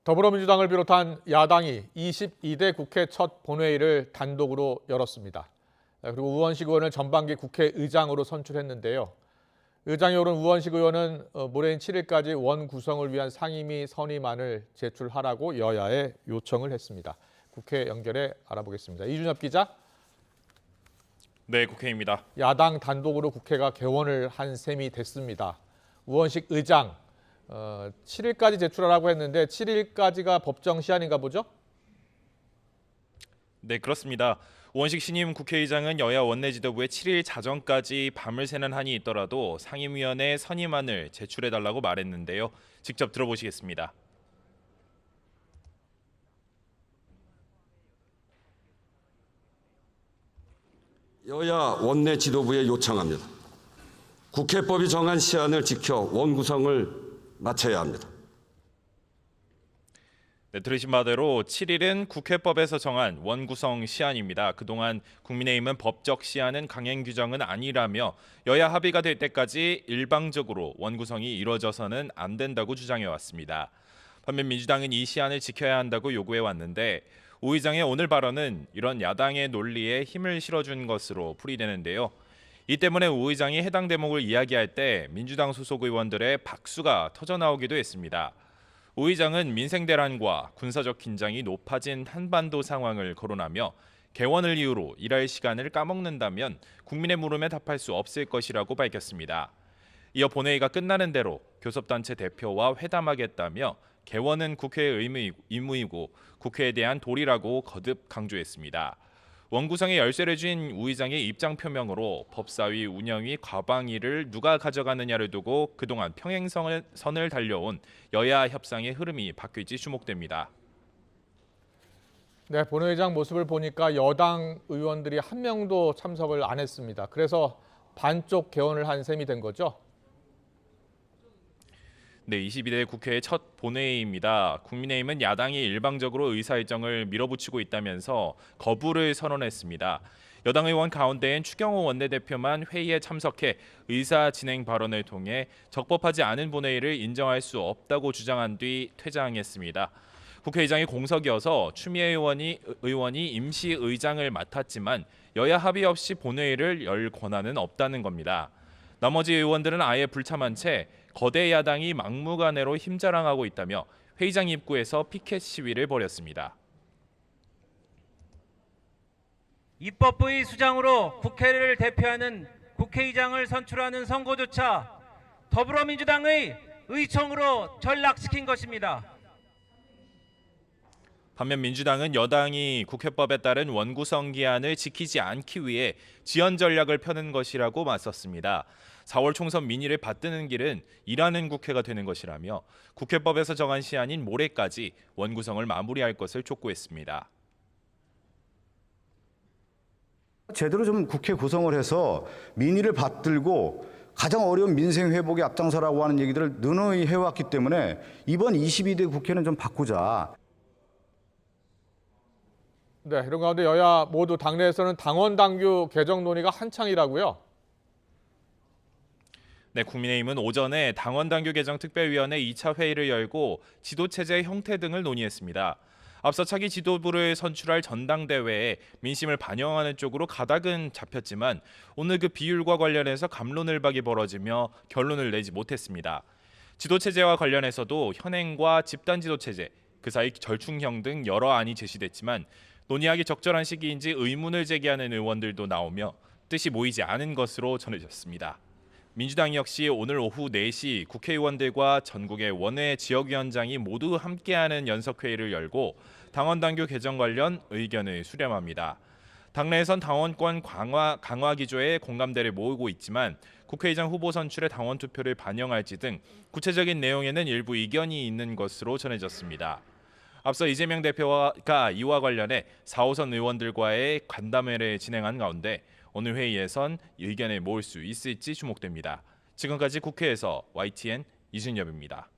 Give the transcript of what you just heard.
더불어민주당을 비롯한 야당이 22대 국회 첫 본회의를 단독으로 열었습니다. 그리고 우원식 의원을 전반기 국회의장으로 선출했는데요. 의장에 오른 우원식 의원은 모레인 7일까지 원 구성을 위한 상임위 선임안을 제출하라고 여야에 요청을 했습니다. 국회 연결해 알아보겠습니다. 이준엽 기자. 네, 국회입니다. 야당 단독으로 국회가 개원을 한 셈이 됐습니다. 우원식 의장 7일까지 제출하라고 했는데 7일까지가 법정 시한인가 보죠? 네, 그렇습니다. 우원식 신임 국회의장은 여야 원내 지도부에 7일 자정까지 밤을 새는 한이 있더라도 상임위원회 선임안을 제출해달라고 말했는데요. 직접 들어보시겠습니다. 여야 원내 지도부에 요청합니다. 국회법이 정한 시한을 지켜 원구성을 마쳐야 합니다. 네, 들으신 바대로 7일은 국회법에서 정한 원구성 시한입니다. 그동안 국민의힘은 법적 시한은 강행 규정은 아니라며 여야 합의가 될 때까지 일방적으로 원구성이 이루어져서는 안 된다고 주장해왔습니다. 반면 민주당은 이 시한을 지켜야 한다고 요구해왔는데 우 의장의 오늘 발언은 이런 야당의 논리에 힘을 실어준 것으로 풀이되는데요. 이 때문에 우 의장이 해당 대목을 이야기할 때 민주당 소속 의원들의 박수가 터져나오기도 했습니다. 우 의장은 민생 대란과 군사적 긴장이 높아진 한반도 상황을 거론하며 개원을 이유로 일할 시간을 까먹는다면 국민의 물음에 답할 수 없을 것이라고 밝혔습니다. 이어 본회의가 끝나는 대로 교섭단체 대표와 회담하겠다며 개원은 국회의 의무이고 국회에 대한 도리라고 거듭 강조했습니다. 원구성의 열쇠를 쥔 우 의장의 입장 표명으로 법사위 운영위 과방위를 누가 가져가느냐를 두고 그동안 평행선을 달려온 여야 협상의 흐름이 바뀔지 주목됩니다. 네, 본회의장 모습을 보니까 여당 의원들이 한 명도 참석을 안 했습니다. 그래서 반쪽 개원을 한 셈이 된 거죠? 네, 22대 국회의 첫 본회의입니다. 국민의힘은 야당이 일방적으로 의사 일정을 밀어붙이고 있다면서 거부를 선언했습니다. 여당 의원 가운데엔 추경호 원내대표만 회의에 참석해 의사 진행 발언을 통해 적법하지 않은 본회의를 인정할 수 없다고 주장한 뒤 퇴장했습니다. 국회의장이 공석이어서 추미애 의원이 임시 의장을 맡았지만 여야 합의 없이 본회의를 열 권한은 없다는 겁니다. 나머지 의원들은 아예 불참한 채 거대 야당이 막무가내로 힘자랑하고 있다며 회의장 입구에서 피켓 시위를 벌였습니다. 입법부의 수장으로 국회를 대표하는 국회의장을 선출하는 선거조차 더불어민주당의 의총으로 전락시킨 것입니다. 반면 민주당은 여당이 국회법에 따른 원구성 기한을 지키지 않기 위해 지연 전략을 펴는 것이라고 맞섰습니다. 4월 총선 민의를 받드는 길은 일하는 국회가 되는 것이라며 국회법에서 정한 시한인 모레까지 원구성을 마무리할 것을 촉구했습니다. 제대로 좀 국회 구성을 해서 민의를 받들고 가장 어려운 민생 회복에 앞장서라고 하는 얘기들을 느슨히 해왔기 때문에 이번 22대 국회는 좀 바꾸자. 네, 이런 가운데 여야 모두 당내에서는 당원 당규 개정 논의가 한창이라고요? 네, 국민의힘은 오전에 당원 당규 개정 특별위원회 2차 회의를 열고 지도체제 형태 등을 논의했습니다. 앞서 차기 지도부를 선출할 전당대회에 민심을 반영하는 쪽으로 가닥은 잡혔지만 오늘 그 비율과 관련해서 갑론을박이 벌어지며 결론을 내지 못했습니다. 지도체제와 관련해서도 현행과 집단지도체제, 그 사이 절충형 등 여러 안이 제시됐지만 논의하기 적절한 시기인지 의문을 제기하는 의원들도 나오며 뜻이 모이지 않은 것으로 전해졌습니다. 민주당 역시 오늘 오후 4시 국회의원들과 전국의 원외 지역위원장이 모두 함께하는 연석회의를 열고 당원 당규 개정 관련 의견을 수렴합니다. 당내에선 당원권 강화 기조에 공감대를 모으고 있지만 국회의장 후보 선출의 당원 투표를 반영할지 등 구체적인 내용에는 일부 이견이 있는 것으로 전해졌습니다. 앞서 이재명 대표가 이와 관련해 4호선 의원들과의 간담회를 진행한 가운데 오늘 회의에선 의견을 모을 수 있을지 주목됩니다. 지금까지 국회에서 YTN 이준엽입니다.